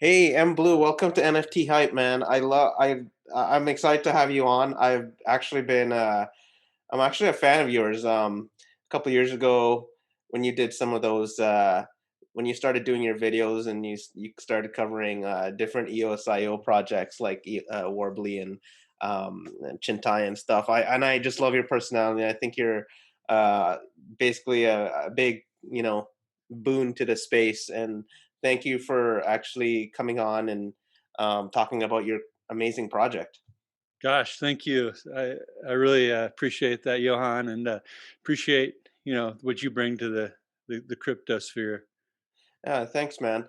Hey, Mblu, welcome to NFT Hype, man. I'm excited to have you on. I'm actually a fan of yours. A couple years ago, when you did some of those, when you started doing your videos and you started covering different EOSIO projects like Warbly and Chintai and stuff. I just love your personality. I think you're uh, basically a big, boon to the space. And thank you for actually coming on and talking about your amazing project. Gosh, thank you. I really appreciate that, Johan, and appreciate what you bring to the crypto sphere. Yeah, thanks, man.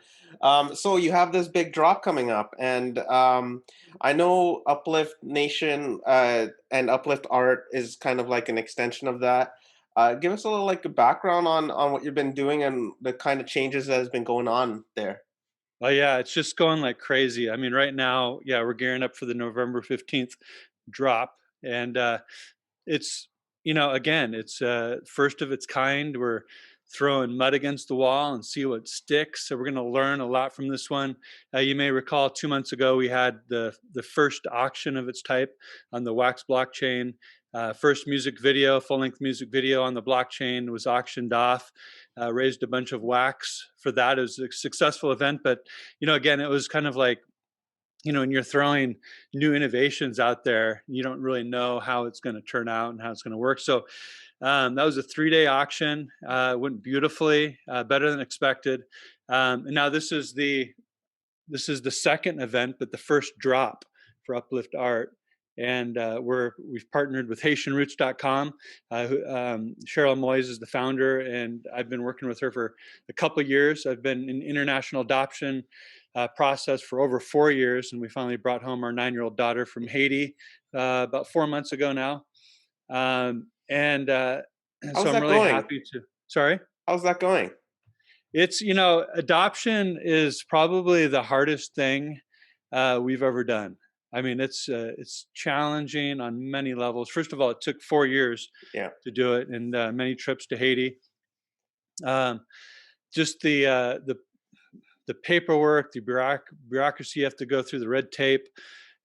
So you have this big drop coming up, and I know Uplift Nation and Uplift Art is kind of like an extension of that. Give us a little like a background on what you've been doing and the kind of changes that has been going on there. Oh yeah, it's just going like crazy. I mean, right now, yeah, we're gearing up for the November 15th drop, and it's again, it's first of its kind. We're throwing mud against the wall and see what sticks. So we're going to learn a lot from this one. You may recall 2 months ago we had the first auction of its type on the Wax blockchain. First music video, full length music video on the blockchain was auctioned off. Raised a bunch of wax for that. It was a successful event, but again, it was kind of like when you're throwing new innovations out there, you don't really know how it's going to turn out and how it's going to work. So that was a 3-day auction. Went beautifully, better than expected. And now this is the second event, but the first drop for Uplift.Art. And we've partnered with HaitianRoots.com. Cheryl Moyes is the founder, and I've been working with her for a couple of years. I've been in international adoption process for over 4 years, and we finally brought home our 9-year-old daughter from Haiti about 4 months ago now. And so How's I'm that really going? happy to. Sorry. How's that going? It's adoption is probably the hardest thing we've ever done. I mean, it's challenging on many levels. First of all, it took 4 years Yeah, to do it, and many trips to Haiti. Um, just the paperwork, the bureaucracy you have to go through, the red tape.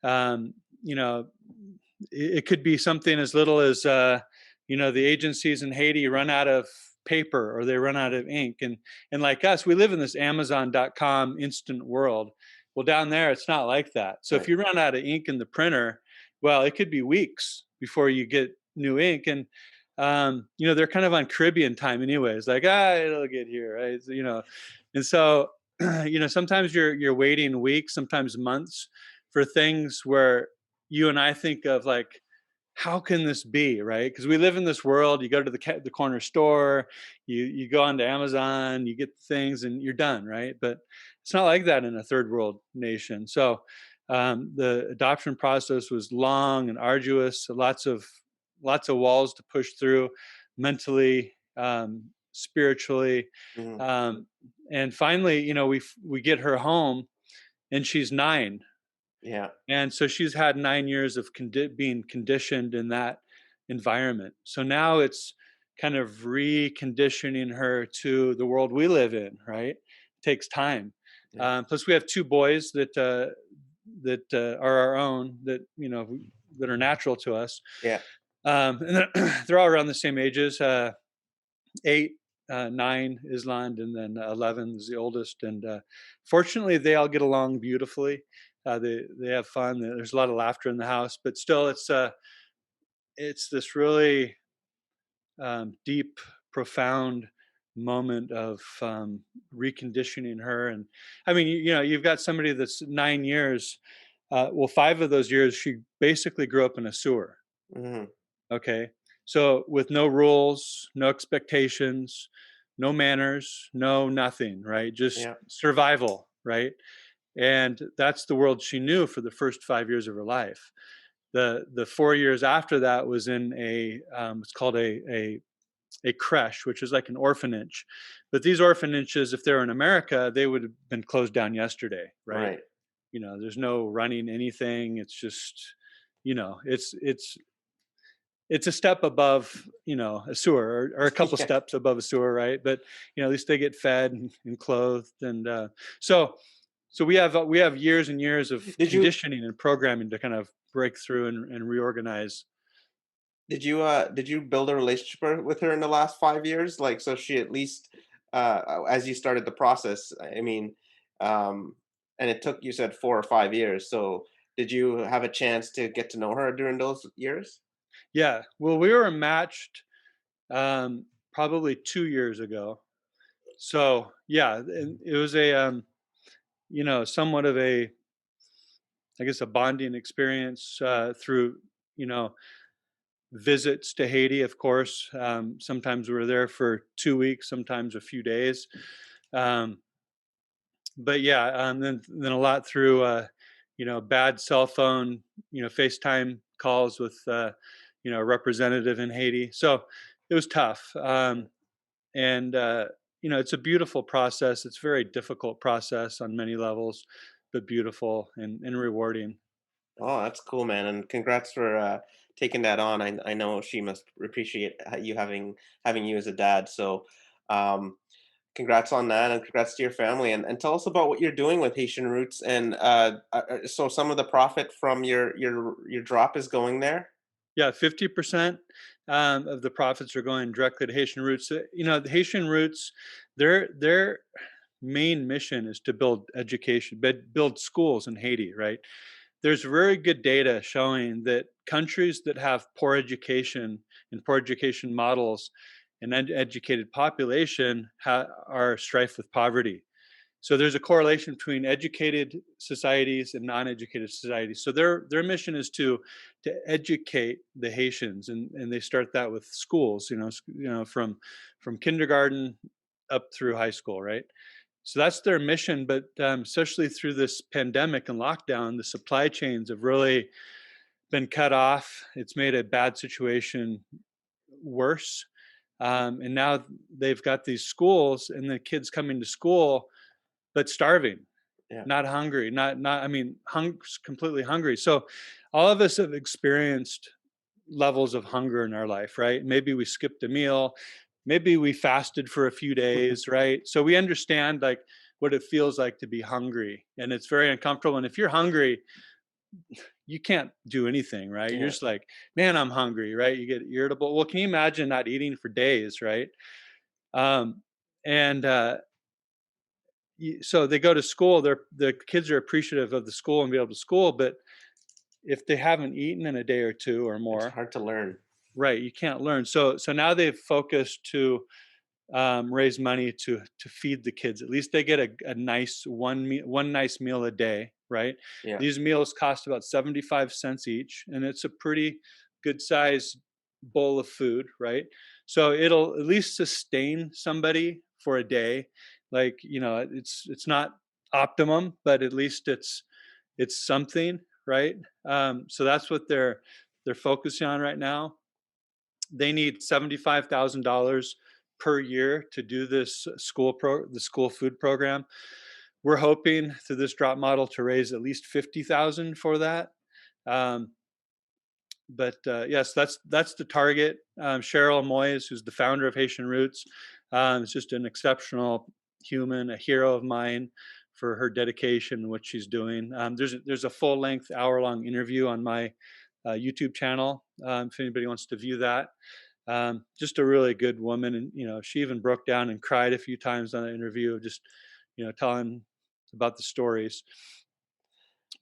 Um, you know, it could be something as little as the agencies in Haiti run out of paper or they run out of ink, and like us, we live in this Amazon.com instant world. Well, down there, it's not like that. So if right. you run out of ink in the printer, well, it could be weeks before you get new ink, and they're kind of on Caribbean time, anyways. Like it'll get here, right? And so sometimes you're waiting weeks, sometimes months for things where you and I think of like, how can this be, right? Because we live in this world. You go to the corner store, you go onto Amazon, you get things, and you're done, right? But it's not like that in a third world nation. So the adoption process was long and arduous. Lots of walls to push through, mentally, spiritually, Mhm. um, and finally, we get her home, and she's 9, Yeah, and so she's had 9 years of being conditioned in that environment. So now it's kind of reconditioning her to the world we live in, right? It takes time. yeah, Plus, we have 2 boys that are our own, that are natural to us, yeah. and they're all around the same ages. 8, 9 is Land, and then 11 is the oldest. And fortunately, they all get along beautifully. They have fun. There's a lot of laughter in the house, but still, it's this really deep, profound moment of reconditioning her. And I mean, you've got somebody that's 9 years. Well, 5 of those years, she basically grew up in a sewer. Hmm. Okay. So with no rules, no expectations, no manners, no nothing, right? Just Yeah, survival, right? And that's the world she knew for the first 5 years of her life. The 4 years after that was in it's called a creche, which is like an orphanage. But these orphanages, if they're in America, they would have been closed down yesterday, right? right. There's no running anything. It's just, it's a step above a sewer, or a couple Yeah, steps above a sewer, right? But at least they get fed and clothed. And so So we have years and years of Did you conditioning and programming to kind of break through and reorganize. did you build a relationship with her in the last 5 years? Like, so she at least, as you started the process, I mean, um, and it took, you said, 4 or 5 years. So did you have a chance to get to know her during those years? Yeah, well, we were matched probably 2 years ago. So yeah, and it was a somewhat of a, I guess, a bonding experience through you know visits to Haiti. Of course, sometimes we were there for 2 weeks, sometimes a few days. Um, but yeah, then a lot through bad cell phone, FaceTime calls with a representative in Haiti. So it was tough, and it's a beautiful process. It's a very difficult process on many levels, but beautiful and rewarding. Oh, that's cool, man, and congrats for taking that on. I know she must appreciate you having you as a dad. So, um, congrats on that, and congrats to your family. And tell us about what you're doing with Haitian Roots. And so, some of the profit from your drop is going there. Yeah, 50% of the profits are going directly to Haitian Roots. The Haitian Roots, their main mission is to build education, build schools in Haiti, right? There's very good data showing that countries that have poor education and poor education models and educated population are strife with poverty. So there's a correlation between educated societies and non-educated societies. So their mission is to educate the Haitians, and they start that with schools. From kindergarten up through high school, right? So that's their mission. But especially through this pandemic and lockdown, the supply chains have really been cut off. It's made a bad situation worse. And now they've got these schools, and the kids coming to school but starving, Yeah, not hungry, not I mean, completely hungry. So all of us have experienced levels of hunger in our life, right? Maybe we skipped a meal, maybe we fasted for a few days, right? So we understand like what it feels like to be hungry, and it's very uncomfortable. And if you're hungry, you can't do anything, right? You're yeah, just like, man, I'm hungry, right? You get irritable. Well, can you imagine not eating for days, right? Um, and so they go to school, the kids are appreciative of the school and be able to school, but if they haven't eaten in a day or two or it's more, hard to learn. right, you can't learn. So now they've focused to raise money to feed the kids. At least they get a nice one nice meal a day, right? Yeah, These meals cost about 75 cents each, and it's a pretty good size bowl of food, right? So it'll at least sustain somebody for a day. Like, it's not optimum, but at least it's something, right? So that's what they're focusing on right now. They need $75,000 per year to do this the school food program. We're hoping through this drop model to raise at least 50,000 for that. Um, but yes, that's the target. Cheryl Moyes, who's the founder of Haitian Roots, is just an exceptional human, a hero of mine for her dedication and what she's doing. There's a full length hour long interview on my YouTube channel if anybody wants to view that. Just a really good woman, and she even broke down and cried a few times on the interview, just telling about the stories.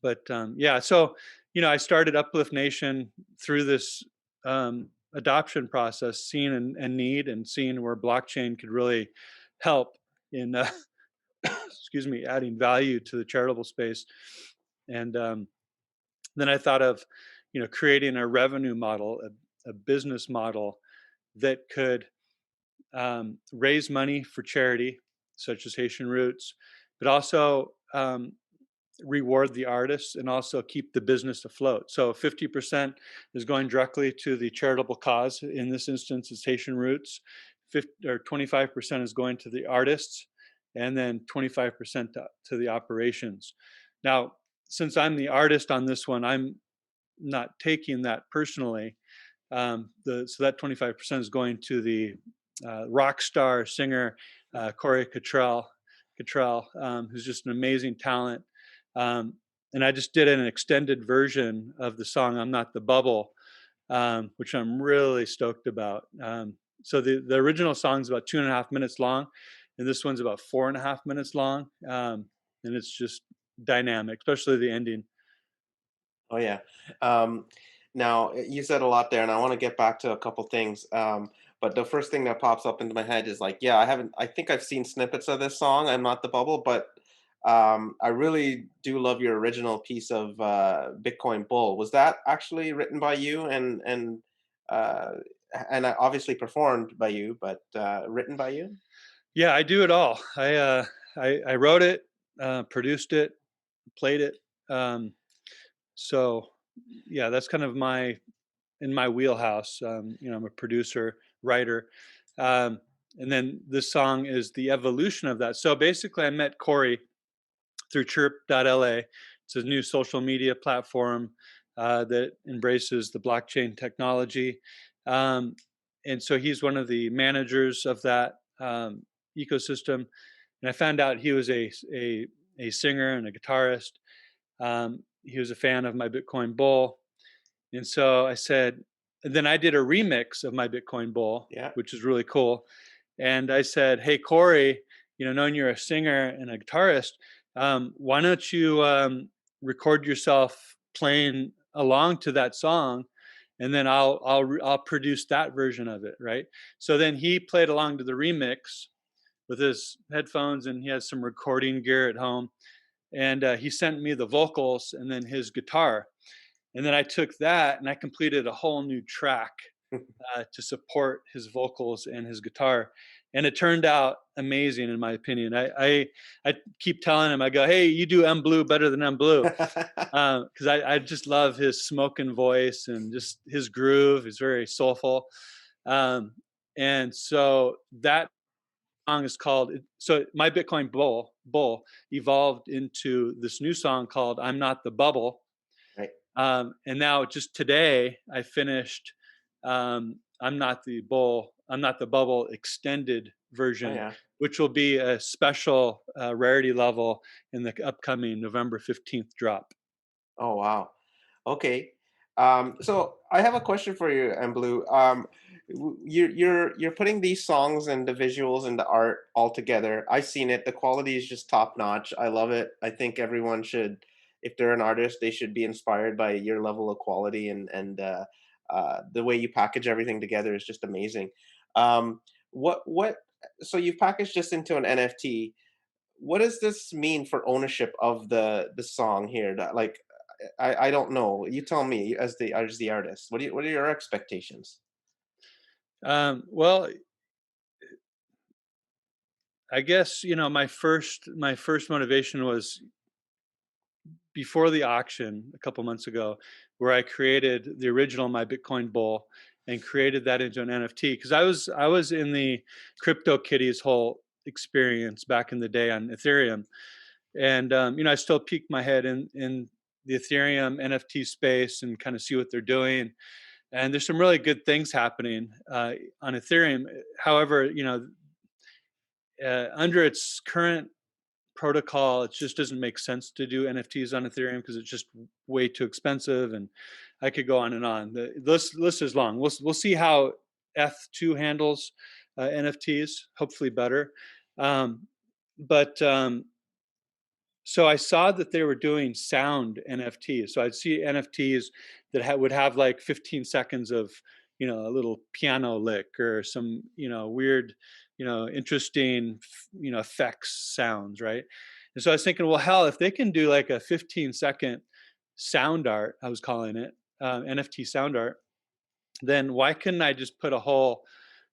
But yeah, so I started Uplift Nation through this adoption process, seeing a need and seeing where blockchain could really help in excuse me, adding value to the charitable space. And then I thought of creating a revenue model, a business model that could raise money for charity, such as Haitian Roots, but also reward the artists and also keep the business afloat. So 50% is going directly to the charitable cause. In this instance, it's Haitian Roots. 25% is going to the artists, and then 25% to the operations. Now, since I'm the artist on this one, I'm not taking that personally. So that 25% is going to the rock star singer Corey Cottrell. Cottrell, who's just an amazing talent. Um, and I just did an extended version of the song "I'm Not the Bubble," which I'm really stoked about. So the original song's about 2.5 minutes long, and this one's about 4.5 minutes long, and it's just dynamic, especially the ending. Oh yeah. Um, Now you said a lot there, and I want to get back to a couple things. But the first thing that pops up into my head is like, yeah, I haven't. I think I've seen snippets of this song. I'm not the bubble, but I really do love your original piece of Bitcoin Bull. Was that actually written by you uh, and obviously performed by you, but written by you? Yeah, I do it all. I wrote it, produced it, played it. Um, so yeah, that's kind of my in my wheelhouse. I'm a producer, writer, um, and then this song is the evolution of that. So basically, I met Corey through Chirp.la. It's a new social media platform that embraces the blockchain technology. Um, and so he's one of the managers of that ecosystem. And I found out he was a singer and a guitarist. He was a fan of my Bitcoin Bull. And so I said, and then I did a remix of my Bitcoin Bull, Yeah. which is really cool. And I said, "Hey Corey, knowing you're a singer and a guitarist, why don't you record yourself playing along to that song, and then I'll produce that version of it, right?" So then he played along to the remix with his headphones, and he has some recording gear at home, and he sent me the vocals and then his guitar, and then I took that and I completed a whole new track to support his vocals and his guitar. And it turned out amazing, in my opinion. I keep telling him, I go, "Hey, you do Mblu better than Mblu," because I just love his smoking voice and just his groove. He's very soulful. Um, and so that song is called, so my Bitcoin Bull evolved into this new song called "I'm Not the Bubble." Right. And now just today, I finished I'm Not the Bubble extended Oh version, yeah. which will be a special rarity level in the upcoming November 15th drop. Oh wow. Okay. So I have a question for you, Mblu. You're putting these songs and the visuals and the art all together. I've seen it. The quality is just top notch. I love it. I think everyone should, if they're an artist, they should be inspired by your level of quality and the way you package everything together is just amazing. What? So you've packaged this into an NFT. What does this mean for ownership of the song here? That like I don't know. You tell me as the artist. What are your expectations? Well, I guess my first motivation was before the auction a couple months ago, where I created the original My Bitcoin Bull and created that into an NFT, because I was in the Crypto Kitties whole experience back in the day on Ethereum, and I still peek my head in the Ethereum NFT space and kind of see what they're doing. And there's some really good things happening on Ethereum. However, under its current protocol, it just doesn't make sense to do NFTs on Ethereum because it's just way too expensive, and I could go on and on. The list is long. We'll see how ETH2 handles NFTs. Hopefully better. Um, but so I saw that they were doing sound NFTs. So I'd see NFTs that would have like 15 seconds of, a little piano lick or some, weird, interesting, effects sounds, right? And so I was thinking, well, hell, if they can do like a 15-second sound art, I was calling it NFT sound art, then why couldn't I just put a whole,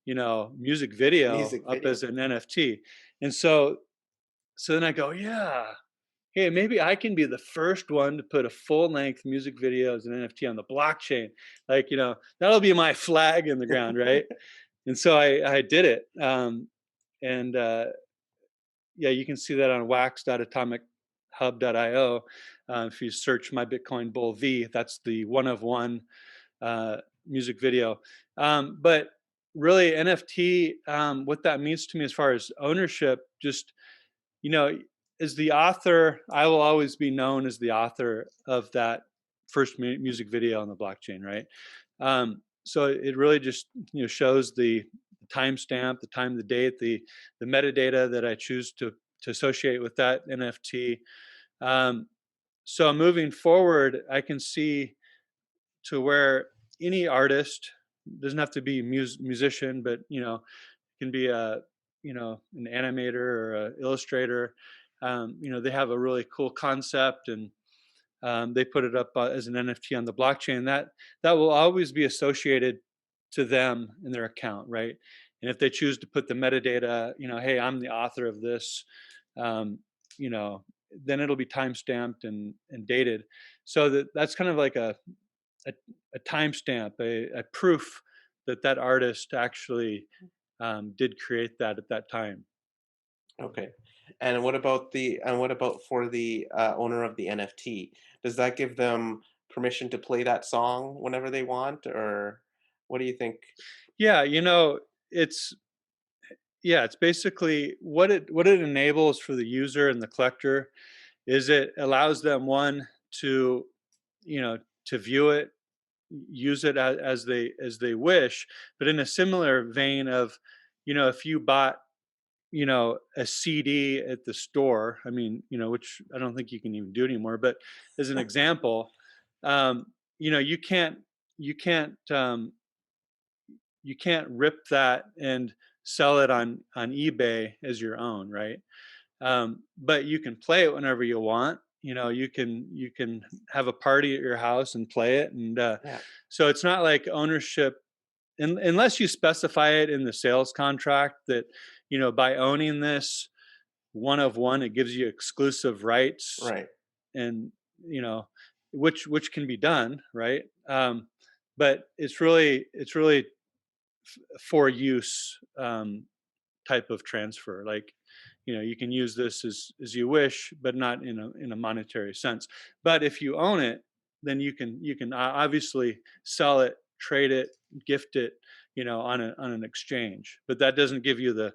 music video Music up as video. an NFT? And so then I go, yeah, hey, maybe I can be the first one to put a full length music video as an NFT on the blockchain. Like, that'll be my flag in the ground, right? And so I did it. And yeah, you can see that on wax.atomichub.io. If you search my Bitcoin Bull V, that's the one of one uh, music video. But really, NFT, what that means to me as far as ownership, just you know, as the author, I will always be known as the author of that first music video on the blockchain, right? So it really just shows the timestamp, the time, the date, the metadata that I choose to associate with that NFT. Um, so moving forward, I can see to where any artist doesn't have to be a musician, but can be a an animator or an illustrator. They have a really cool concept, and they put it up as an NFT on the blockchain. That will always be associated to them in their account, right? And if they choose to put the metadata, hey, I'm the author of this, um, you know, then it'll be time stamped and dated. So that's kind of like a, a timestamp, a proof that that artist actually did create that at that time. Okay. And what about for the owner of the NFT? Does that give them permission to play that song whenever they want, or what do you think? Yeah, it's it's basically what it enables for the user and the collector is it allows them one to you know to view it, use it as they wish, but in a similar vein of if you bought a CD at the store. I mean, which I don't think you can even do anymore. But as an example, um, you you can't you can't rip that and sell it on eBay as your own, right? But you can play it whenever you want. You can have a party at your house and play it, and Yeah. so it's not like ownership unless you specify it in the sales contract that by owning this one of one, it gives you exclusive rights, Right. and you know which can be done, right? But it's really for use type of transfer. Like, you can use this as you wish, but not in a monetary sense. But if you own it, then you can obviously sell it, trade it, gift it, on an exchange. But that doesn't give you the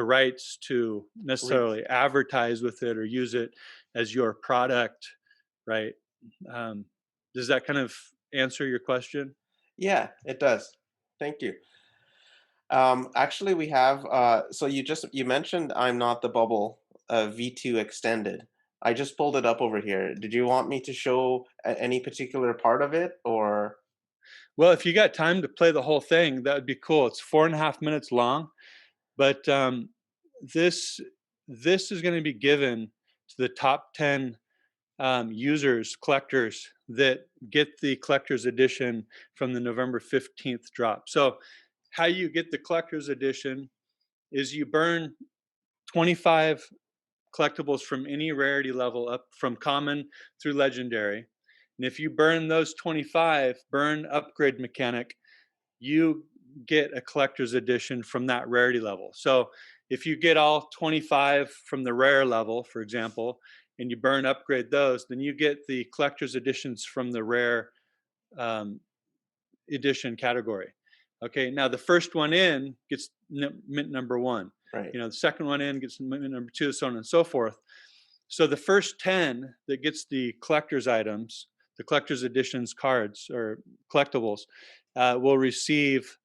rights to Re- necessarily advertise with it or use it as your product, right? Um, does that kind of answer your question? yeah, it does. Thank you. Actually, we have. So you mentioned "I'm Not the Bubble" V2 extended. I just pulled it up over here. Did you want me to show any particular part of it, or? Well, if you got time to play the whole thing, that would be cool. It's 4.5 minutes long, but this this is going to be given to the top 10 users, collectors that get the collector's edition from the November 15th drop. So, how you get the collector's edition is you burn 25 collectibles from any rarity level up from common through legendary. And if you burn those 25, burn upgrade mechanic, you get a collector's edition from that rarity level. So if you get all 25 from the rare level, for example, and you burn upgrade those, then you get the collector's editions from the rare um, edition category. Okay, now the first one in gets mint number one. Right. The second one in gets mint number two, so on and so forth. So the first 10 that gets the collector's items, the collector's editions cards or collectibles, will receive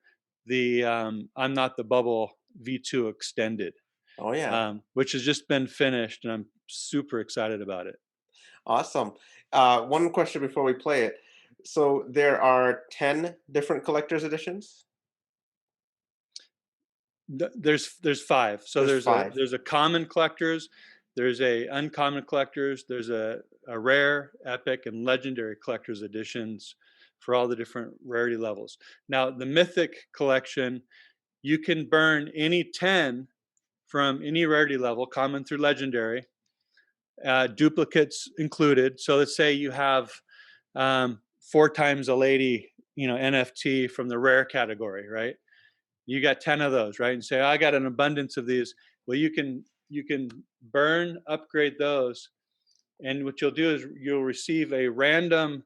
the I'm Not the Bubble V2 extended, Oh yeah. which has just been finished, and I'm super excited about it. Awesome. One question before we play it. So there are 10 different collector's editions? There's five. So There's there's a 5. there's a common collectors, there's a uncommon collectors, there's a rare, epic, and legendary collectors editions for all the different rarity levels. Now the mythic collection, you can burn any 10 from any rarity level, common through legendary, duplicates included. So let's say you have 4 times a lady, NFT from the rare category, right? You got 10 of those, right? And say, I got an abundance of these. Well, you can burn, upgrade those, and what you'll do is you'll receive a random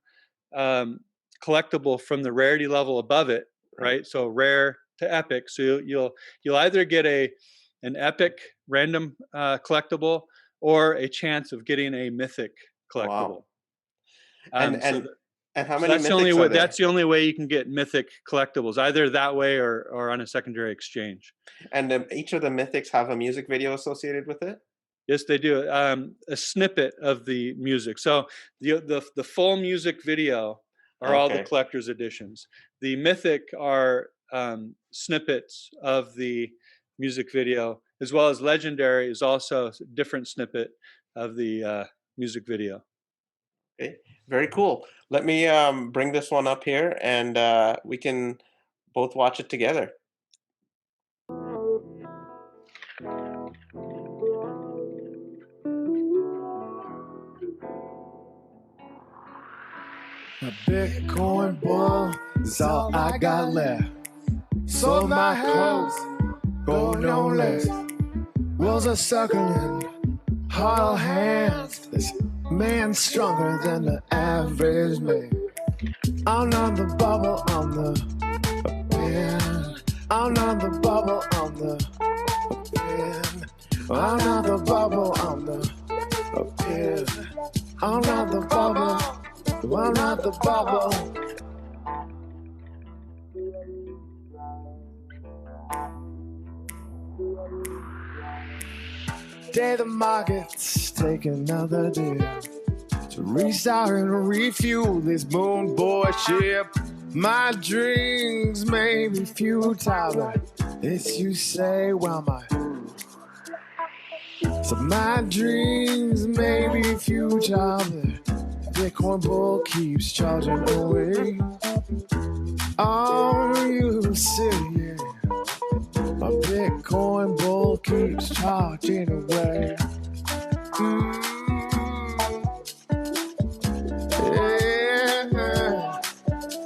um, collectible from the rarity level above it, Right. right? So rare to epic. So you'll either get an epic random collectible, or a chance of getting a mythic collectible. Wow. And Um, so and th- and how so many that's the only mythics way. are That's there? the only way you can get mythic collectibles, either that way or on a secondary exchange. And each of the mythics have a music video associated with it? Yes, they do. A snippet of the music. So the full music video are all the Okay. collector's editions. The mythic are snippets of the music video, as well as legendary is also a different snippet of the music video. Okay. Very cool. Let me bring this one up here and we can both watch it together. A Bitcoin bull is all I got left. Sold my house, gold no less. Wolves are circling, hollow hands. This man's stronger than the average man. I'm on the bubble, on the pen. I'm on the bubble, on the pen. I'm on the bubble, on the pen. I'm on the bubble. I'm not the bubble. Day the markets take another day to restart and refuel this moon boy ship. My dreams may be futile, but it's you say, well, my dreams may be futile, but Bitcoin bull keeps charging away. Oh, you see, yeah. My Bitcoin bull keeps charging away. Yeah.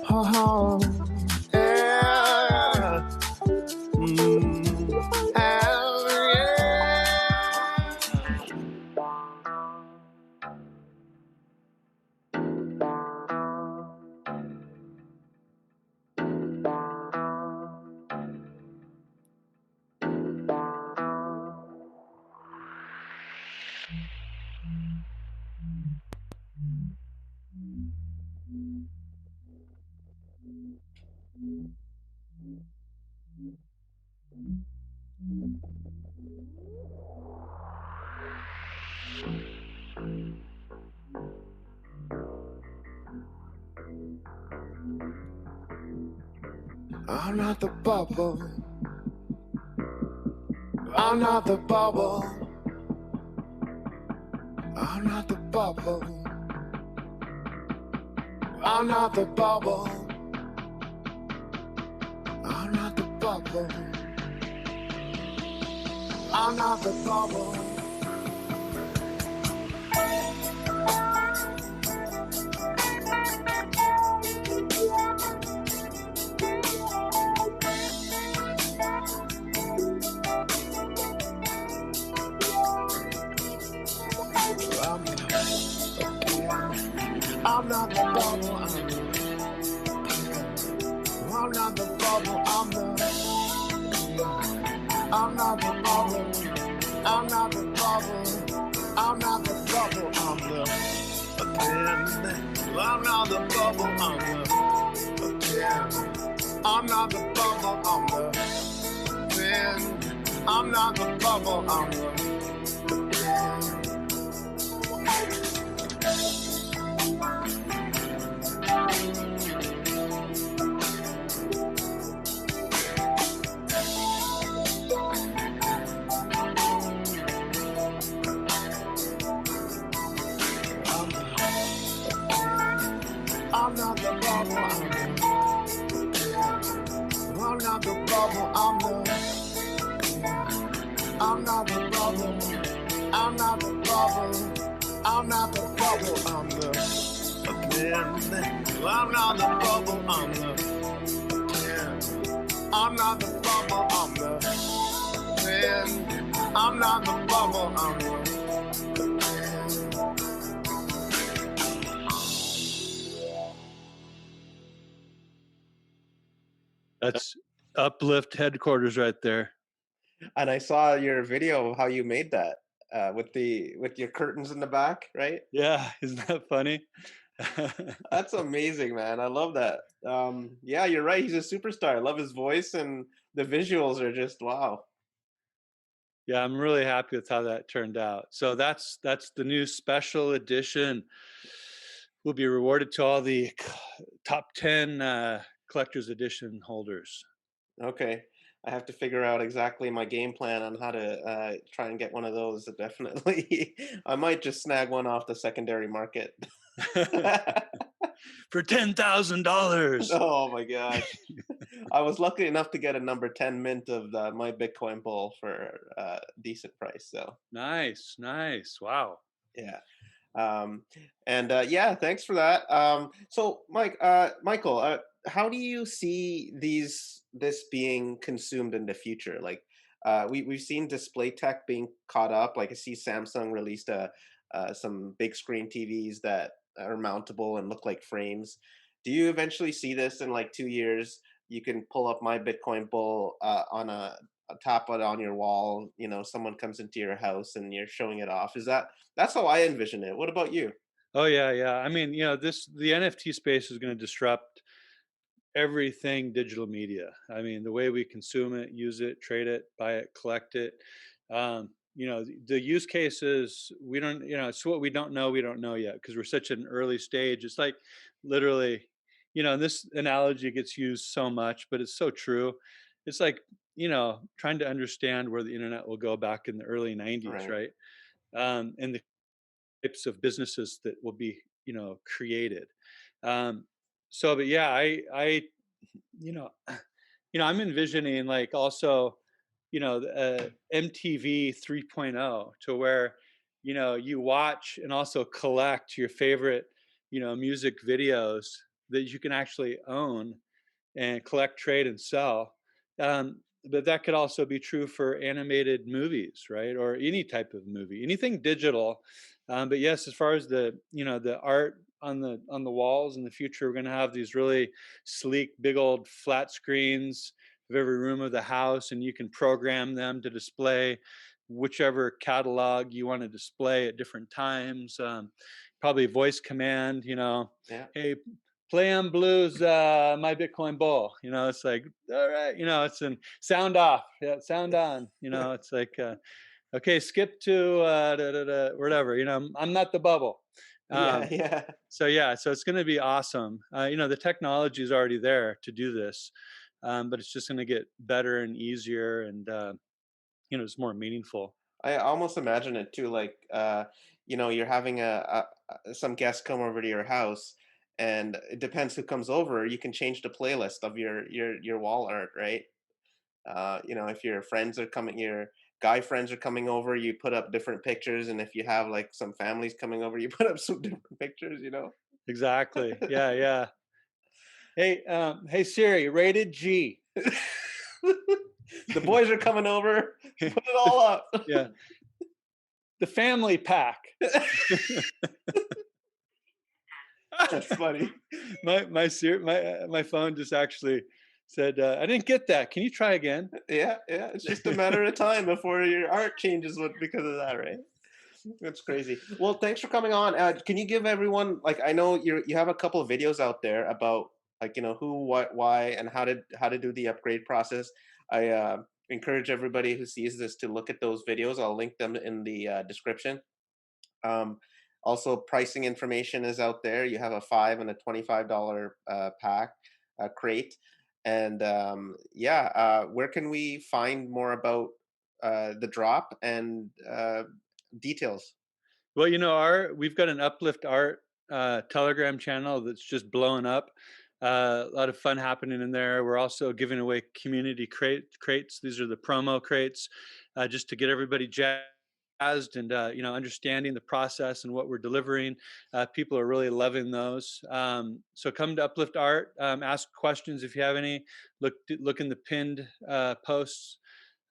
Oh, yeah. Oh, yeah. I'm not the bubble. I'm not the bubble. I'm not the bubble. I'm not the bubble. I'm not the bubble. I'm not the bubble. I'm not the bubble. I'm not the bubble. I'm not the bubble. I'm not the bubble. I'm not the bubble. I'm the pen. I'm not the bubble. I'm the pen. I'm not the bubble. I'm the pen. I'm not the bubble. I'm the pen. I'm not the bubble, I'm not the bubble, I'm not the bubble, I'm not the bubble, I'm not the bubble, I'm the pen. I'm not the bubble, I'm the pen. I'm not the bubble, I'm the pen. I'm not the bubble, I'm the pen. That's Uplift headquarters right there. And I saw your video of how you made that. with your curtains in the back, right? Yeah, isn't that funny? That's amazing, man. I love that. Yeah, you're right. He's a superstar. I love his voice, and the visuals are just wow. Yeah, I'm really happy with how that turned out. So that's the new special edition. Will be rewarded to all the top 10 collector's edition holders. Okay. I have to figure out exactly my game plan on how to try and get one of those. Definitely, I might just snag one off the secondary market. For $10,000. Oh my gosh. I was lucky enough to get a number 10 mint of my Bitcoin bull for a decent price. So, Nice, nice. Wow. yeah. Um, and yeah, thanks for that. So, Michael, how do you see this being consumed in the future? Like, we've seen display tech being caught up. Like, I see Samsung released some big screen TVs that are mountable and look like frames. Do you eventually see this in like 2 years? You can pull up my Bitcoin bull on a tap it on your wall. You know, someone comes into your house and you're showing it off. That's how I envision it. What about you? Oh yeah, yeah. I mean, the NFT space is going to disrupt everything digital media. I mean, the way we consume it, use it, trade it, buy it, collect it. The use cases we don't, it's what we don't know yet because we're such an early stage. It's like literally, and this analogy gets used so much, but it's so true. It's like, trying to understand where the internet will go back in the early 90s, Right. right? And the types of businesses that will be, created. Um, but yeah, you know, I'm envisioning like also, MTV 3.0 to where, you watch and also collect your favorite, music videos that you can actually own and collect, trade, and sell. But that could also be true for animated movies, right? Or any type of movie, anything digital. But yes, as far as the art on the walls in the future, we're going to have these really sleek, big old flat screens of every room of the house, and you can program them to display whichever catalog you want to display at different times. Probably voice command, Yeah. hey, play Mblu's My Bitcoin Bull. It's like, all right, it's in sound off, yeah, sound on. It's like, okay, skip to whatever. I'm not the bubble. Yeah. Um, Yeah. so yeah, so it's going to be awesome. The technology is already there to do this, but it's just going to get better and easier, and it's more meaningful. I almost imagine it too, like you're having some guests come over to your house, and it depends who comes over. You can change the playlist of your wall art, right? If your friends are coming, your guy friends are coming over, you put up different pictures, and if you have like some families coming over, you put up some different pictures. Exactly. Yeah, yeah. Hey Siri, rated G. The boys are coming over. Put it The all up. yeah, the family pack. That's funny. My phone just actually said, "I didn't get that. Can you try again?" Yeah, yeah. It's just a matter of time before your art changes because of that, right? That's crazy. Well, thanks for coming on. Can you give everyone like I know you have a couple of videos out there about like who, what, why, and how to do the upgrade process. I encourage everybody who sees this to look at those videos. I'll link them in the description. Um, Also, pricing information is out there. You have a $5 and a $25 pack crate, and yeah, where can we find more about the drop and details? Well, we've got an Uplift.Art Telegram channel that's just blowing up. A lot of fun happening in there. We're also giving away community crates. These are the promo crates, just to get everybody jazzed and understanding the process and what we're delivering. People are really loving those. So come to Uplift.Art, ask questions if you have any. Look in the pinned posts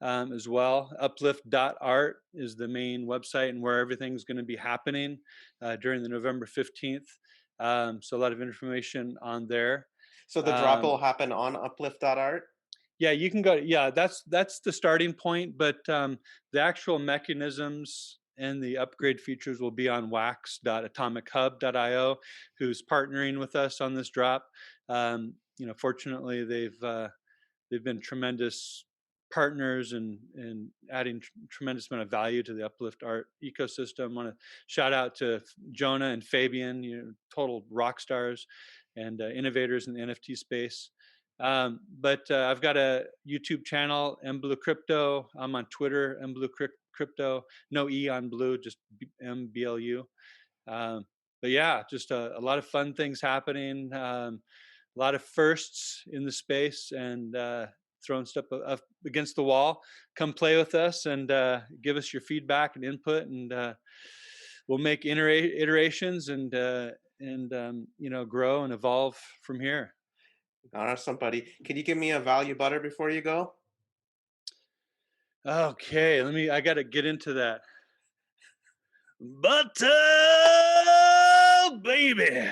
as well. Uplift.art is the main website and where everything's going to be happening during the November 15th. So a lot of information on there. So the drop Um, will happen on Uplift.art. yeah, you can go. Yeah, that's the starting point, but the actual mechanisms and the upgrade features will be on wax.atomichub.io, who's partnering with us on this drop. Fortunately, they've been tremendous partners and adding tremendous amount of value to the Uplift.Art ecosystem. Want to shout out to Jonah and Fabian, total rock stars and innovators in the NFT space. But I've got a YouTube channel, Mblu Crypto. I'm on Twitter, Mblu Crypto. No E on Blue, just MBLU. But yeah, just a lot of fun things happening. A lot of firsts in the space, and throwing stuff up against the wall. Come play with us and give us your feedback and input, and we'll make iterations and grow and evolve from here. Awesome, buddy. Can you give me a value butter before you go? Okay, I got to get into that. Butter, baby.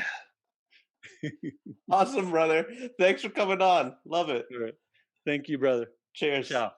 Awesome, brother. Thanks for coming on. Love it. All right. Thank you, brother. Cheers. Ciao.